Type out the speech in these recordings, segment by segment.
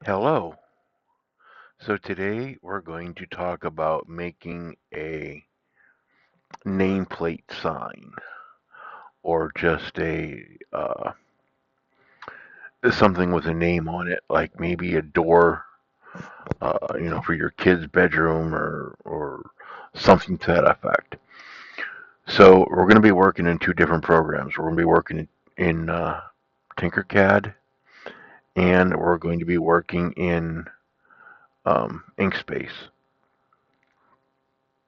Hello. So today we're going to talk about making a nameplate sign or just a something with a name on it, like maybe a door, for your kid's bedroom or something to that effect. So we're going to be working in two different programs. We're going to be working in TinkerCAD and we're going to be working in Inkspace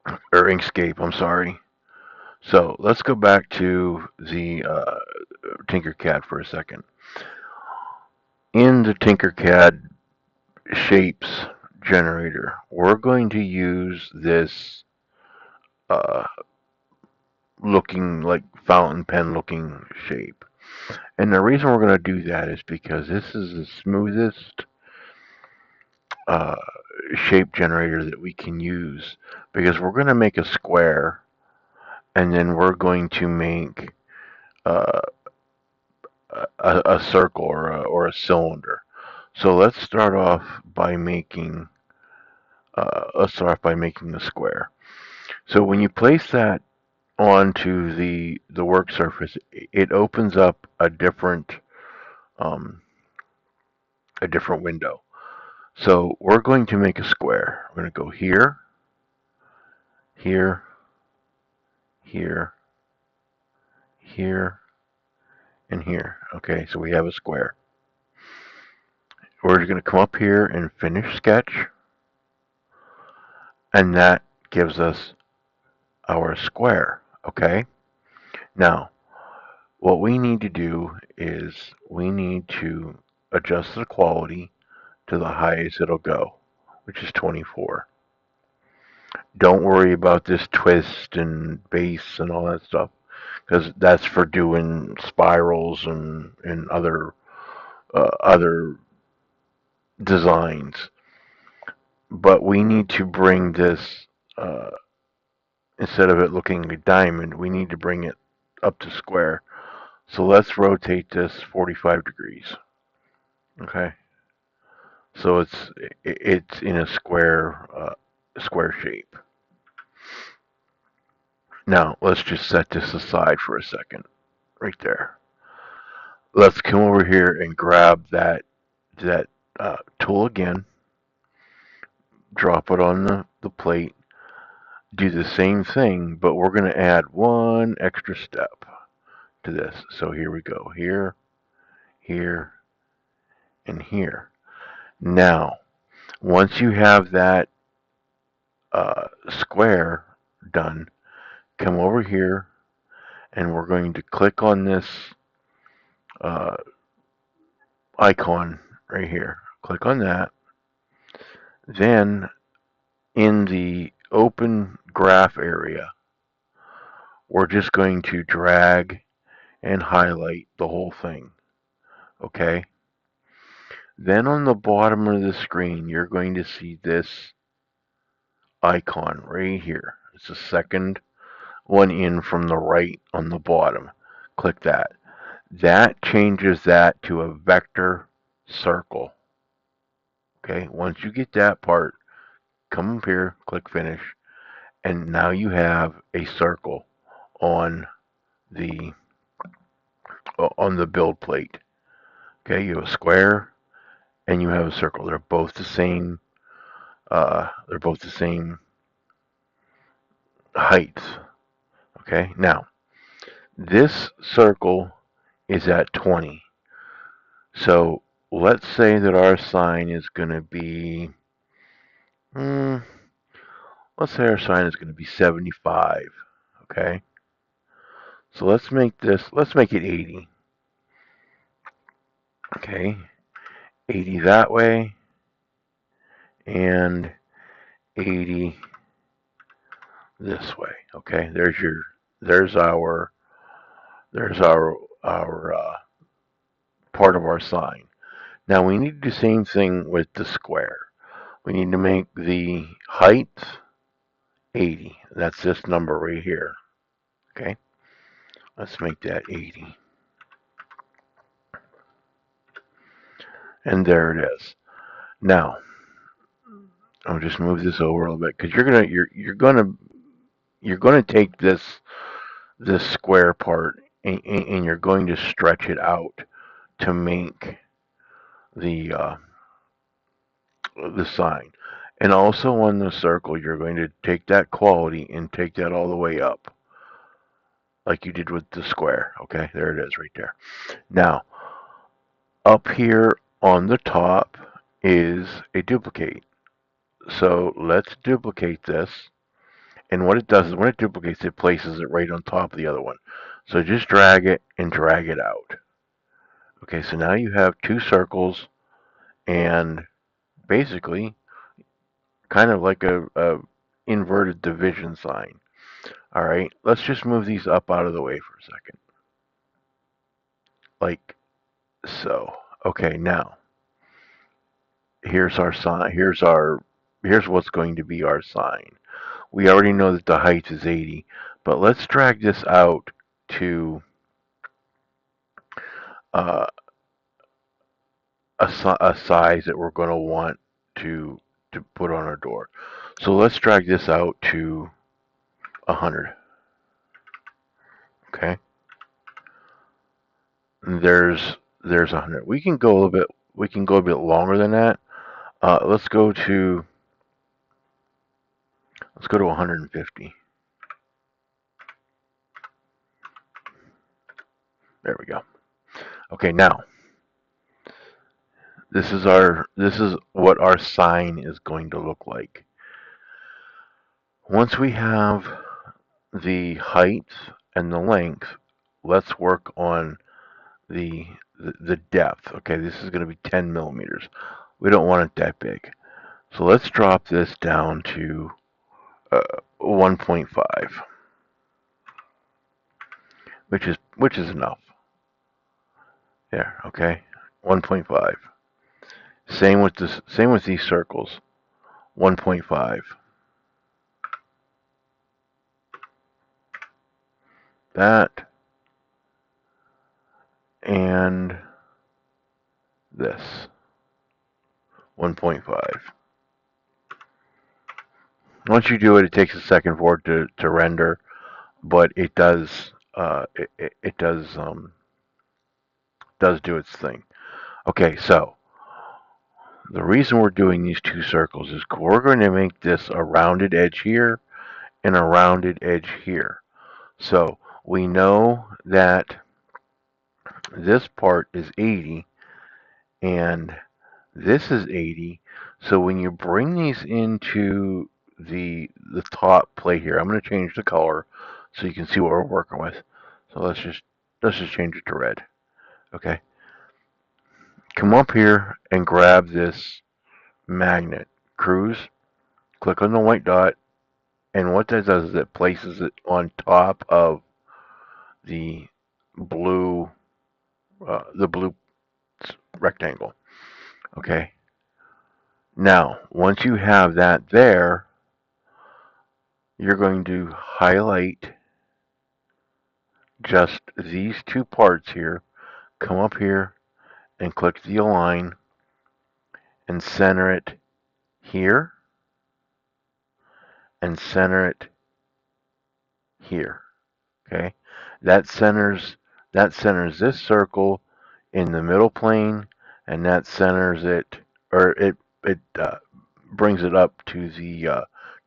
or Inkscape. I'm sorry. So let's go back to the TinkerCAD for a second. In the TinkerCAD shapes generator, we're going to use this uh, looking like fountain pen looking shape. And the reason we're going to do that is because this is the smoothest uh, shape generator that we can use because we're going to make a square and then we're going to make uh, a circle or a cylinder. So let's start off by making the square. So when you place that onto the work surface, it opens up um, a different window. So we're going to make a square. We're going to go here, here, here, here, and here. Okay, so we have a square. We're going to come up here and finish sketch, and that gives us our square. Okay, now what we need to do is we need to adjust the quality to the highest it'll go, which is 24. Don't worry about this twist and base and all that stuff, because that's for doing spirals and other designs. But we need to bring this instead of it looking like a diamond, we need to bring it up to square. So let's rotate this 45 degrees. Okay. So it's in a square shape. Now let's just set this aside for a second, right there. Let's come over here and grab that tool again, drop it on the plate, do the same thing, but we're going to add one extra step to this. So here we go, here, here, and here. Now, once you have that square done, come over here and we're going to click on this uh, icon right here. Click on that. Then in the open graph area, we're just going to drag and highlight the whole thing. Okay? Then on the bottom of the screen, you're going to see this icon right here. It's the second one in from the right on the bottom. Click that. That changes that to a vector circle. Okay, once you get that part, come up here, click finish, and now you have a circle on the build plate. Okay, you have a square and you have a circle. They're both the same. They're both the same heights. Okay, now this circle is at 20. So let's say that our sign is going to be, hmm, let's say our sign is going to be 75. Okay, so let's make it 80. Okay, 80 that way and 80 this way. Okay, there's our there's our part of our sign. Now we need to do the same thing with the square. We need to make the height 80. That's this number right here. Okay, let's make that 80. And there it is. Now, I'll just move this over a little bit because you're gonna take this square part and you're going to stretch it out to make the uh, the sign. And also on the circle, you're going to take that quality and take that all the way up, like you did with the square. Okay, there it is right there. Now, up here on the top is a duplicate. So let's duplicate this. And what it does is when it duplicates, it places it right on top of the other one. So just drag it and drag it out. Okay, so now you have two circles and basically kind of like a inverted division sign. All right, let's just move these up out of the way for a second. Like so. Okay, now here's our sign. Here's what's going to be our sign. We already know that the height is 80, but let's drag this out to uh, a size that we're going to want to to put on our door. So let's drag this out to 100. Okay, there's 100. We can go a little bit. We can go a bit longer than that. Let's go to 150. There we go. Okay, now this is what our sign is going to look like. Once we have the height and the length, let's work on the depth. Okay, this is going to be 10 millimeters. We don't want it that big. So let's drop this down to 1.5, which is enough. There, okay, 1.5. Same with these circles, 1.5. That and this, 1.5. Once you do it, it takes a second for it to render, but it does it does do its thing. Okay, so the reason we're doing these two circles is we're going to make this a rounded edge here and a rounded edge here. So we know that this part is 80 and this is 80. So when you bring these into the top plate here, I'm going to change the color so you can see what we're working with. So let's just change it to red. Okay. Come up here and grab this magnet. Cruise, click on the white dot, and what that does is it places it on top of the blue the blue rectangle. Okay. Now, once you have that there, you're going to highlight just these two parts here. Come up here and click the align and center it here and center it here. Okay, that centers this circle in the middle plane, and that centers it, or it brings it up to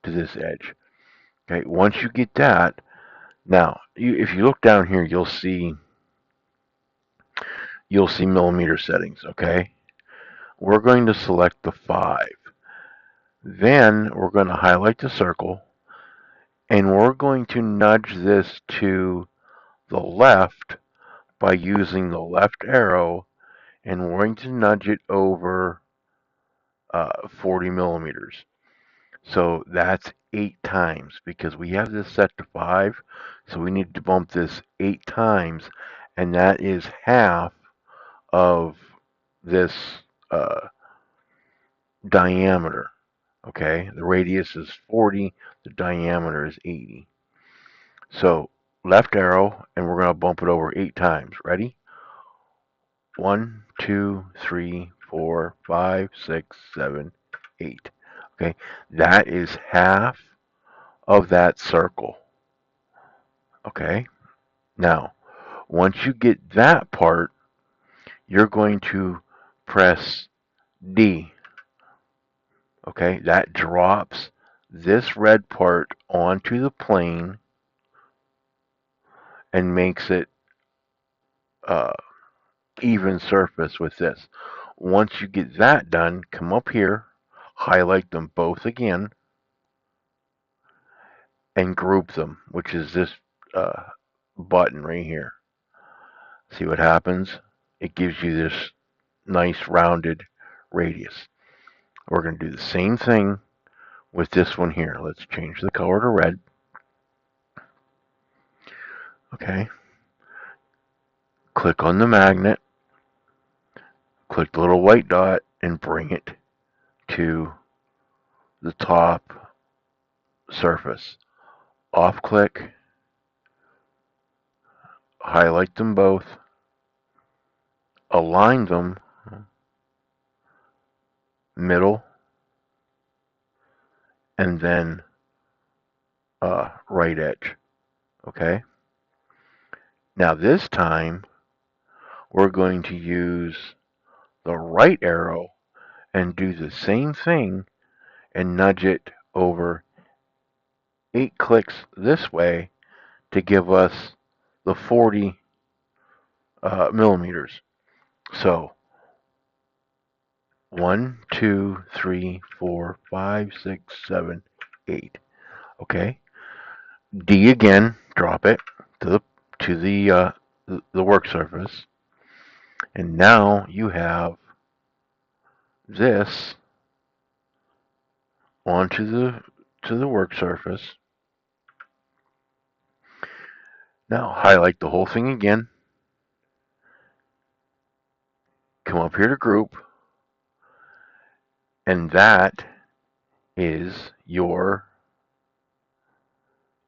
this edge. Okay, once you get that, now if you look down here, you'll see millimeter settings. Okay, we're going to select the 5. Then we're going to highlight the circle, and we're going to nudge this to the left by using the left arrow, and we're going to nudge it over 40 millimeters. So that's 8 times because we have this set to 5, so we need to bump this 8 times, and that is half of this uh, diameter. Okay, the radius is 40, the diameter is 80. So left arrow, and we're going to bump it over 8 times. Ready? 1, 2, 3, 4, 5, 6, 7, 8. Okay, that is half of that circle. Okay, now once you get that part, you're going to press D. Okay, that drops this red part onto the plane and makes it even surface with this. Once you get that done, come up here, highlight them both again, and group them, which is this uh, button right here. See what happens? It gives you this nice rounded radius. We're going to do the same thing with this one here. Let's change the color to red. Okay. Click on the magnet, click the little white dot, and bring it to the top surface. Off click, highlight them both, align them, middle, and then right edge. Okay? Now this time, we're going to use the right arrow and do the same thing and nudge it over 8 clicks this way to give us the 40 millimeters. So 1, 2, 3, 4, 5, 6, 7, 8. Okay. D again. Drop it to the work surface, and now you have this onto the work surface. Now highlight the whole thing again. Come up here to group, and that is your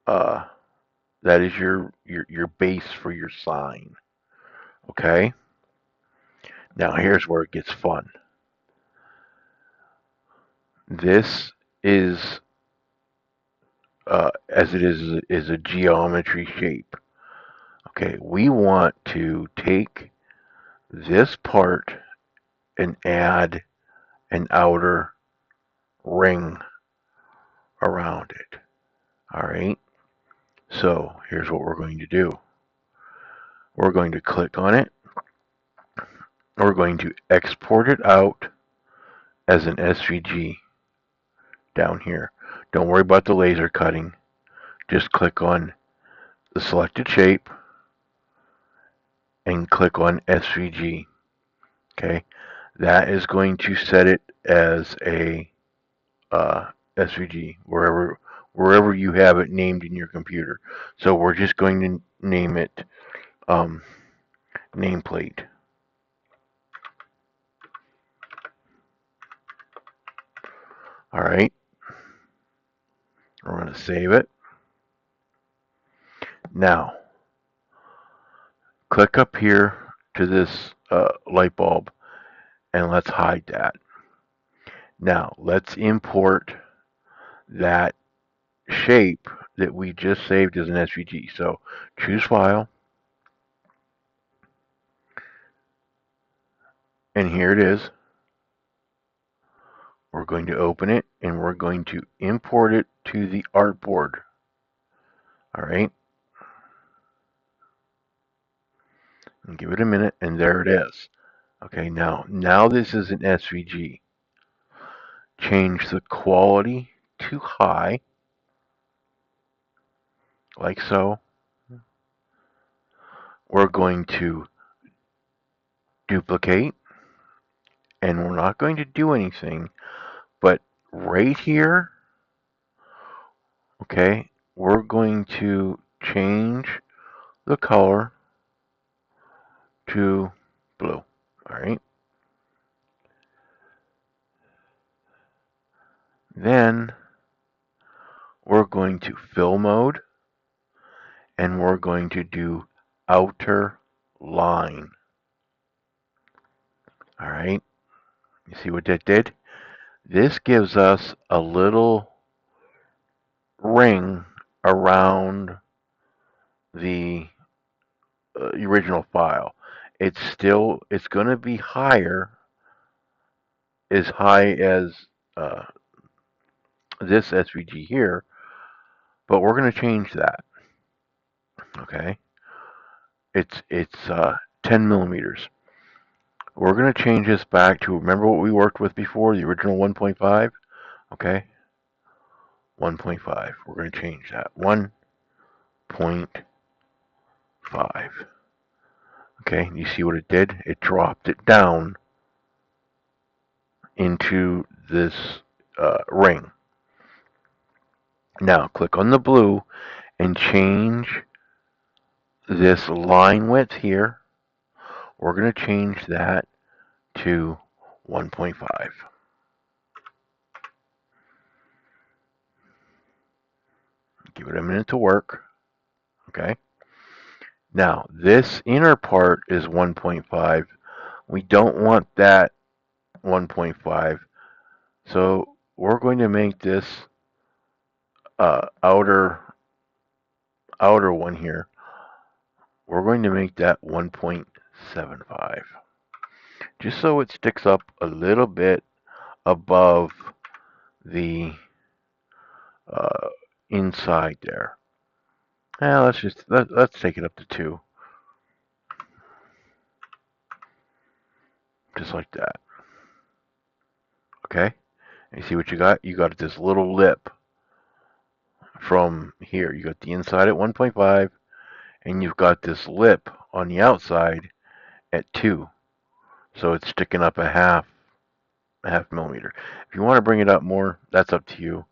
uh, your base for your sign. Okay. Now here's where it gets fun. This is as it is a geometry shape. Okay, we want to take this part and add an outer ring around it. All right. So here's what we're going to do. We're going to click on it. We're going to export it out as an SVG down here. Don't worry about the laser cutting. Just click on the selected shape and click on SVG. Okay. That is going to set it as a SVG wherever you have it named in your computer. So we're just going to name it nameplate. All right. We're going to save it. Now, click up here to this light bulb and let's hide that. Now, let's import that shape that we just saved as an SVG. So choose File, and here it is. We're going to open it and we're going to import it to the artboard. All right. And give it a minute, and there it is. Okay, now this is an SVG. Change the quality to high, like so. We're going to duplicate, and we're not going to do anything, but right here, okay, we're going to change the color to blue. All right. Then we're going to fill mode, and we're going to do outer line. All right. You see what that did? This gives us a little ring around the original file. It's going to be as high as uh, this SVG here, but we're going to change that. Okay, it's 10 millimeters. We're going to change this back to, remember what we worked with before, the original 1.5. Okay, 1.5. We're going to change that 1.5. Okay, you see what it did? It dropped it down into this ring. Now click on the blue and change this line width here. We're going to change that to 1.5. Give it a minute to work. Okay. Now this inner part is 1.5. We don't want that 1.5. So we're going to make this outer one here. We're going to make that 1.75. Just so it sticks up a little bit above the uh, inside there. Now let's take it up to 2, just like that. Okay, and you see what you got? You got this little lip from here. You got the inside at 1.5, and you've got this lip on the outside at 2. So it's sticking up a half millimeter. If you want to bring it up more, that's up to you.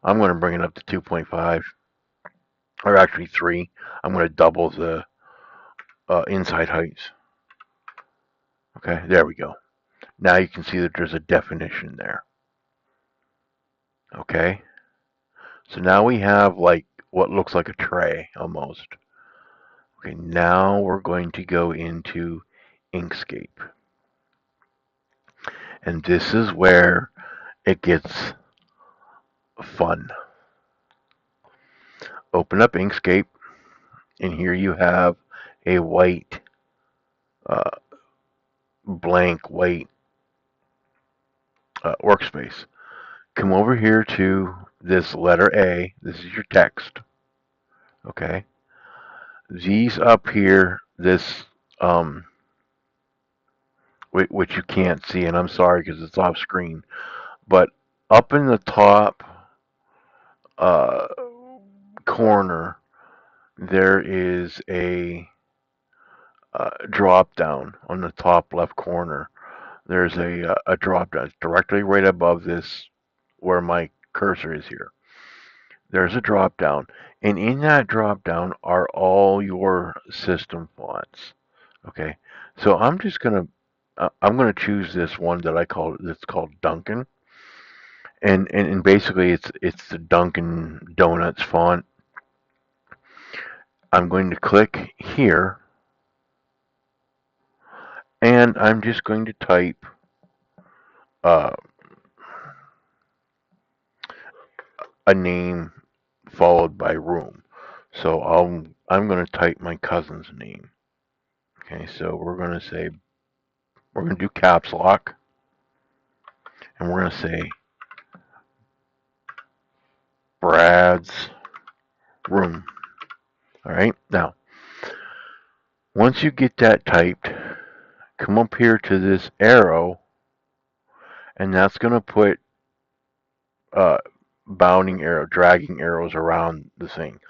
I'm going to bring it up to 2.5, or actually 3. I'm going to double the inside heights. Okay, there we go. Now you can see that there's a definition there. Okay, so now we have like what looks like a tray almost. Okay, now we're going to go into Inkscape. And this is where it gets fun. Open up Inkscape, and here you have a white, uh, blank white workspace. Come over here to this letter A. This is your text. Okay. These up here, this which you can't see, and I'm sorry because it's off screen, but up in the top uh, corner, there is a drop down on the top left corner. There's a drop down directly right above this where my cursor is here. There's a drop down, and in that drop down are all your system fonts. Okay, so I'm gonna choose this one that that's called Duncan, and basically it's the Dunkin' Donuts font. I'm going to click here, and I'm just going to type uh, a name followed by room. So I'm going to type my cousin's name. Okay, so we're going to do caps lock, and we're going to say Brad's room. All right, now once you get that typed, come up here to this arrow, and that's going to put uh, dragging arrows around the thing.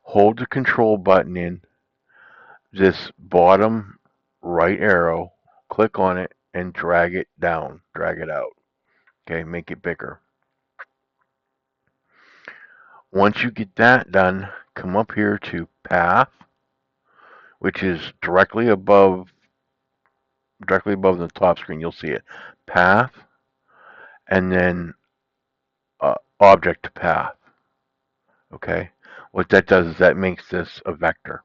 Hold the control button in this bottom right arrow, click on it, and drag it down, drag it out. Okay, make it bigger. Once you get that done, come up here to path, which is directly above the top screen. You'll see it. Path, and then object to path. Okay, what that does is that makes this a vector.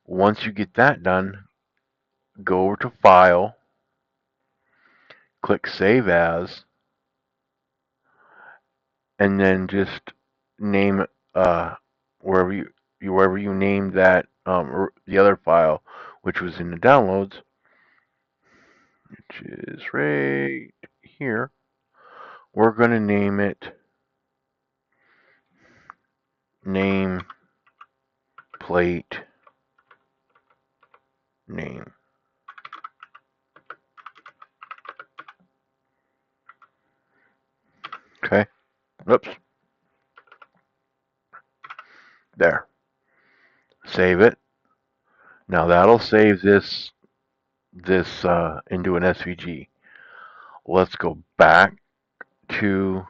Once you get that done, go over to File, click Save As, and then just name wherever you named that the other file, which was in the downloads, which is right here. We're going to name it name plate name. Okay. Oops. There. Save it. Now that'll save this into an SVG. Let's go back to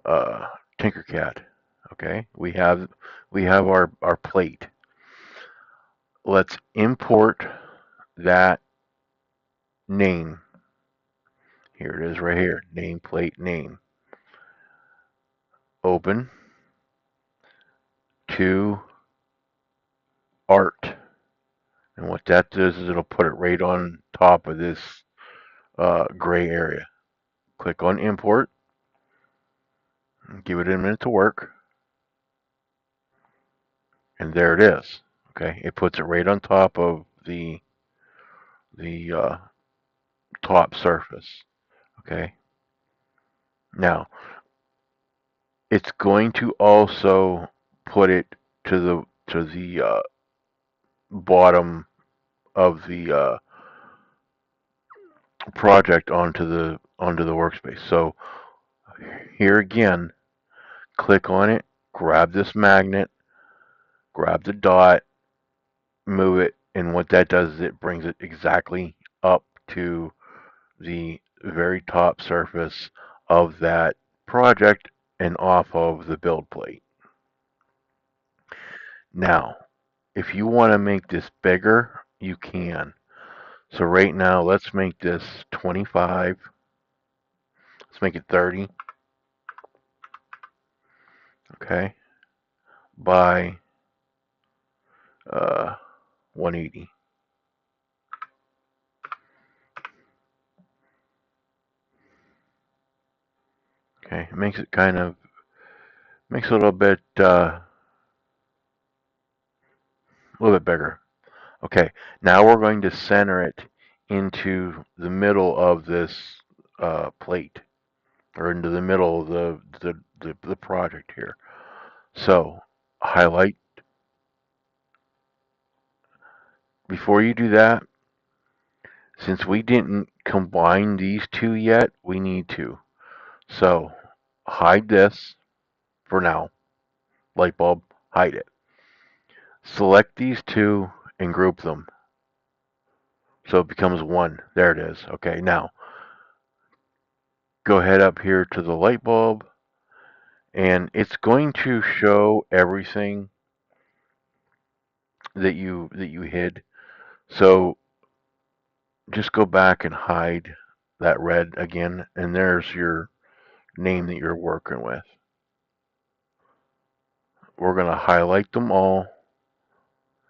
uh, TinkerCAD. Okay, we have our plate. Let's import that name. Here it is right here. Nameplate name. Open to art. And what that does is it'll put it right on top of this gray area. Click on import. Give it a minute to work. And there it is. Okay, it puts it right on top of the top surface. Okay. Now it's going to also put it to the bottom of the project onto the workspace. So here again, click on it, grab this magnet, grab the dot, move it, and what that does is it brings it exactly up to the very top surface of that project and off of the build plate. Now, if you want to make this bigger, you can. So right now, let's make this 25. Let's make it 30. Okay. By 180. Okay. It makes it makes it a little bit bigger. Okay. Now we're going to center it into the middle of this plate, or into the middle of the project here. So highlight. Before you do that, since we didn't combine these two yet, we need to. So hide this for now. Light bulb, hide it. Select these two and group them. So it becomes one. There it is. Okay, now go ahead up here to the light bulb, and it's going to show everything that you hid. So just go back and hide that red again, and there's your name that you're working with. We're going to highlight them all,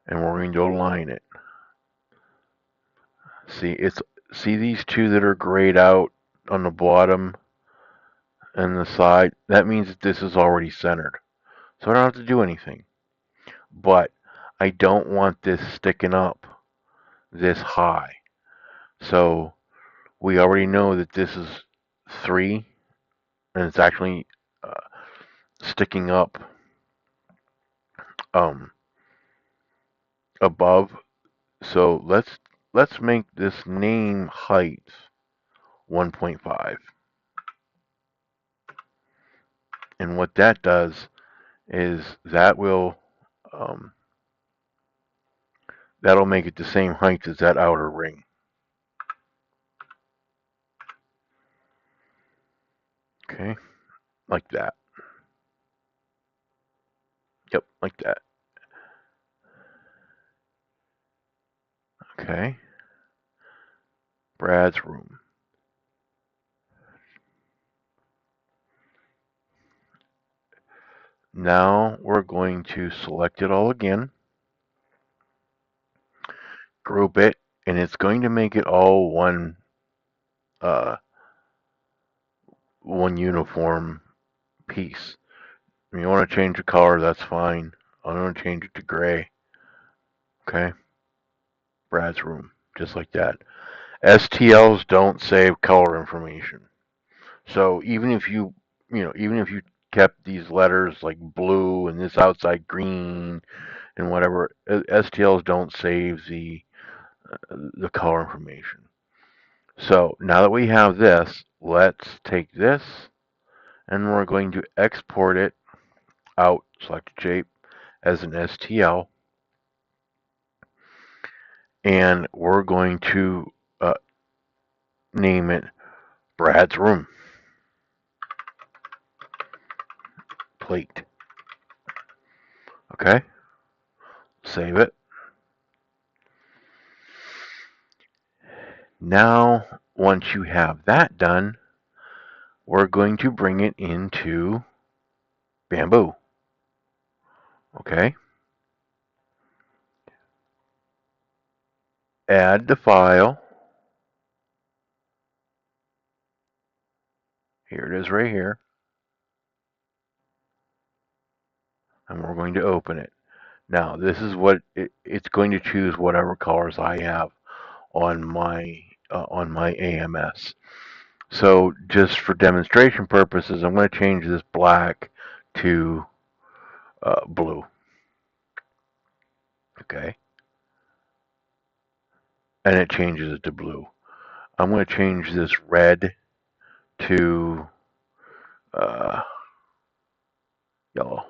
and we're going to align it. See these two that are grayed out on the bottom and the side? That means that this is already centered. So I don't have to do anything. But I don't want this sticking up this high. So we already know that this is 3, and it's actually sticking up above. So let's make this name height 1.5. And what that does is that'll make it the same height as that outer ring. Okay, like that. Yep, like that. Okay. Brad's room. Now we're going to select it all again, group it, and it's going to make it all one one uniform piece. If you want to change the color, that's fine. I'm going to change it to gray. Okay, Brad's room, just like that. STLs don't save color information. So even if you kept these letters like blue and this outside green and whatever, STLs don't save the color information. So now that we have this, let's take this and we're going to export it out, select shape as an STL, and we're going to uh, name it Brad's Room Plate. Okay, save it. Now, once you have that done, we're going to bring it into Bamboo. Okay, add the file. Here it is right here. And we're going to open it. Now, this is what it's going to choose whatever colors I have on my AMS. So just for demonstration purposes, I'm going to change this black to blue. Okay, and it changes it to blue. I'm going to change this red to uh, yellow,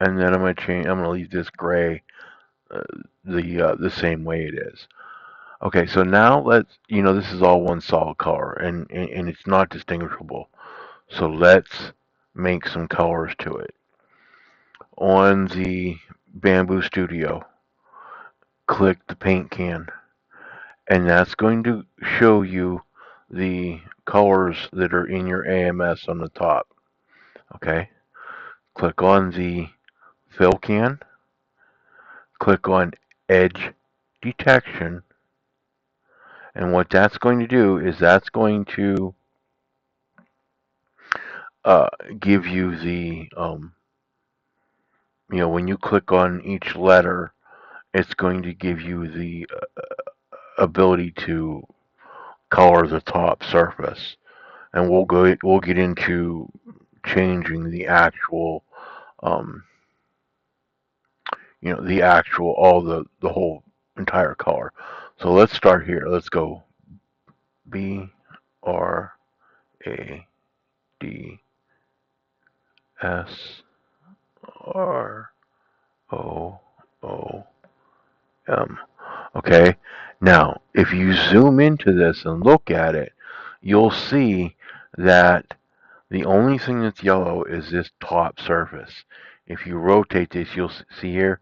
and then I'm going to change. I'm going to leave this gray uh, the same way it is. Okay, so now this is all one solid color, and it's not distinguishable. So let's make some colors to it. On the Bamboo Studio, click the paint can, and that's going to show you the colors that are in your AMS on the top. Okay, click on the fill can, click on edge detection, and what that's going to do is that's going to uh, give you when you click on each letter, it's going to give you the ability to color the top surface, and we'll get into changing the actual um, the actual all the whole entire color. So let's start here. Let's go BRADSROOM. Okay. Now, if you zoom into this and look at it, you'll see that the only thing that's yellow is this top surface. If you rotate this, you'll see here.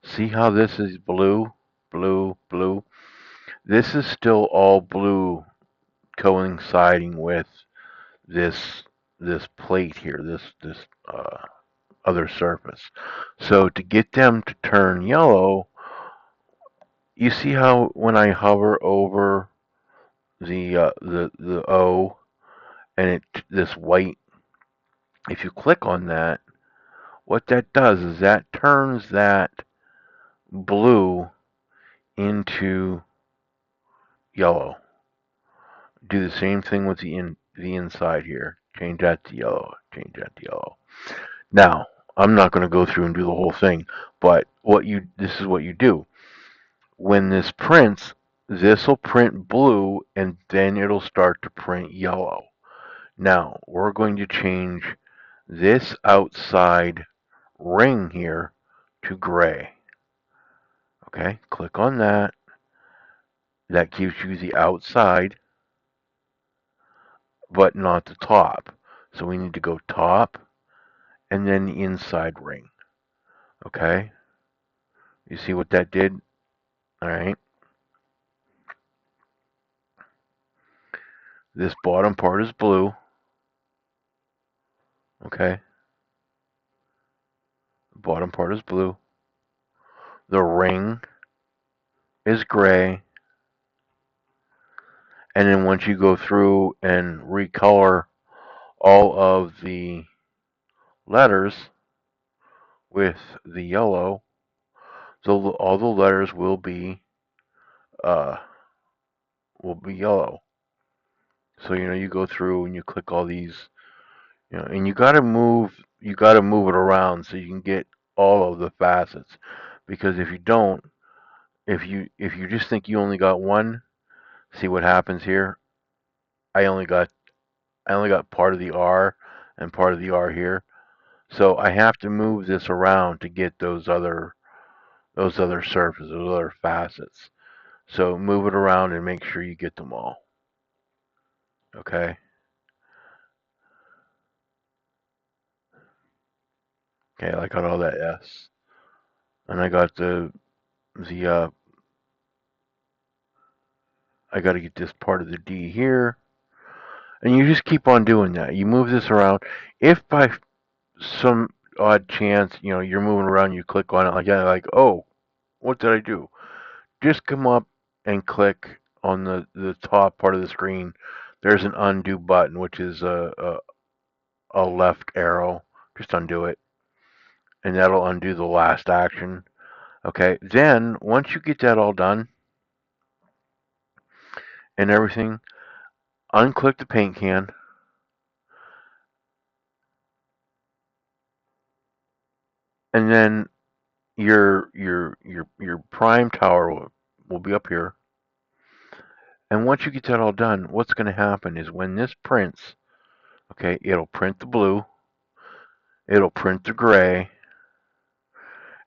See how this is blue, blue, blue? This is still all blue coinciding with this this plate here, this other surface. So to get them to turn yellow, you see how when I hover over the O and this white, if you click on that, what that does is that turns that blue into yellow. Do the same thing with the inside here. Change that to yellow. Change that to yellow. Now, I'm not going to go through and do the whole thing, but this is what you do. When this prints, this will print blue and then it'll start to print yellow. Now, we're going to change this outside ring here to gray. Okay, click on that. That gives you the outside, but not the top. So we need to go top and then the inside ring. Okay, you see what that did? All right. This bottom part is blue. Okay, the bottom part is blue. The ring is gray. And then once you go through and recolor all of the letters with the yellow, so all the letters uh, will be yellow. So you go through and you click all these, and you got to move it around so you can get all of the facets. Because if you don't, if you just think you only got one, see what happens here. I only got part of the R and part of the R here. So I have to move this around to get those other surfaces, those other facets. So move it around and make sure you get them all. Okay. Okay, I got all that S, and I got the I got to get this part of the D here, and you just keep on doing that. You move this around. If by some odd chance, you're moving around, you click on it like, oh, what did I do? Just come up and click on the top part of the screen. There's an undo button, which is a left arrow. Just undo it, and that'll undo the last action. Okay, then once you get that all done and everything, unclick the paint can, and then your prime tower will be up here. And once you get that all done, what's going to happen is when this prints, okay, it'll print the blue, it'll print the gray,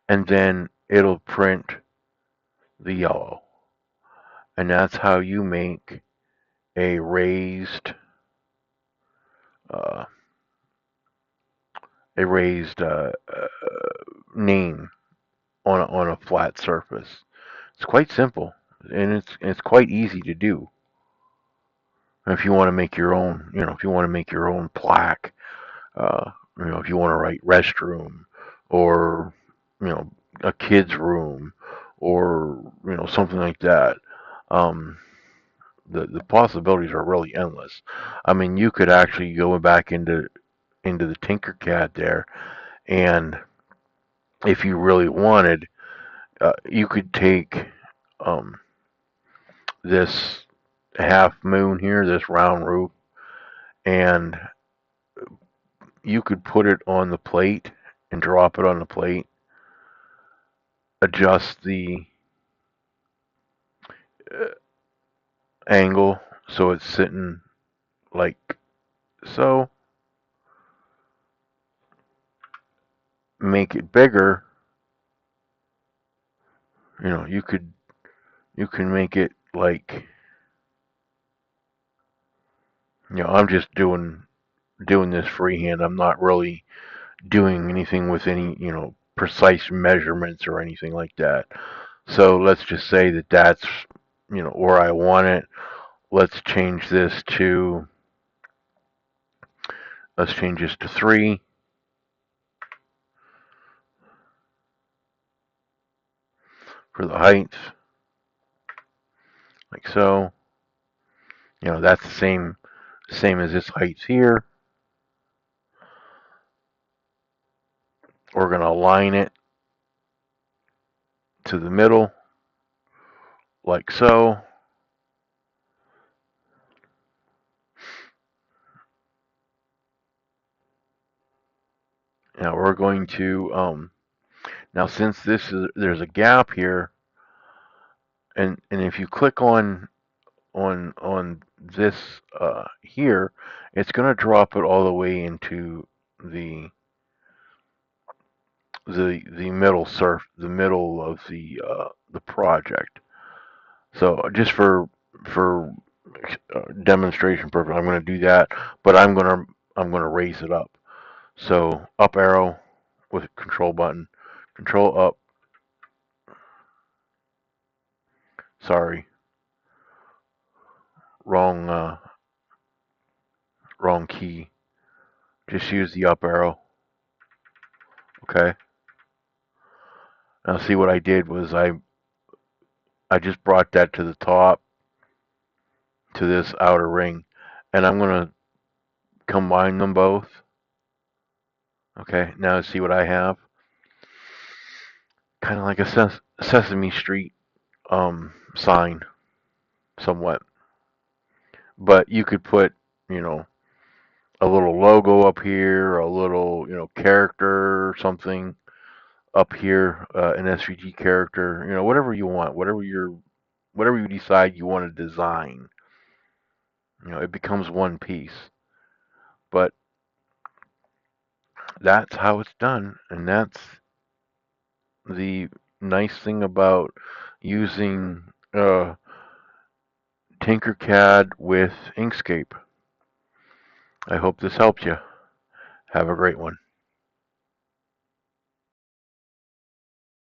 and then it'll print the yellow. And that's how you make a raised uh, name on a flat surface. It's quite simple, and it's quite easy to do. If you want to make your own, if you want to make your own plaque, if you want to write restroom, or you know, a kid's room, or something like that. Um, the possibilities are really endless. I mean, you could actually go back into the TinkerCAD there, and if you really wanted, you could take um, this half moon here, this round roof, and you could put it on the plate and drop it on the plate, adjust the uh, angle so it's sitting like so, make it bigger. You can make it like, I'm just doing this freehand. I'm not really doing anything with any, precise measurements or anything like that. So let's just say that that's, where I want it. Let's change this to, let's change this to 3 for the height, like so. That's the same as this height here. We're going to align it to the middle, like so. Now we're going to, now since there's a gap here, and if you click on this here, it's going to drop it all the way into the the middle of the project. So just for demonstration purpose, I'm going to do that, but I'm going to raise it up. So up arrow with control button, control up. Sorry, wrong wrong key. Just use the up arrow. Okay. Now see what I did was I just brought that to the top to this outer ring, and I'm going to combine them both. Okay, now see what I have? Kind of like a Sesame Street sign, somewhat. But you could put, you know, a little logo up here, a little, character or something up here, an SVG character, whatever you want, whatever you decide you want to design. It becomes one piece. But that's how it's done, and that's the nice thing about using TinkerCAD with Inkscape. I hope this helped you. Have a great one.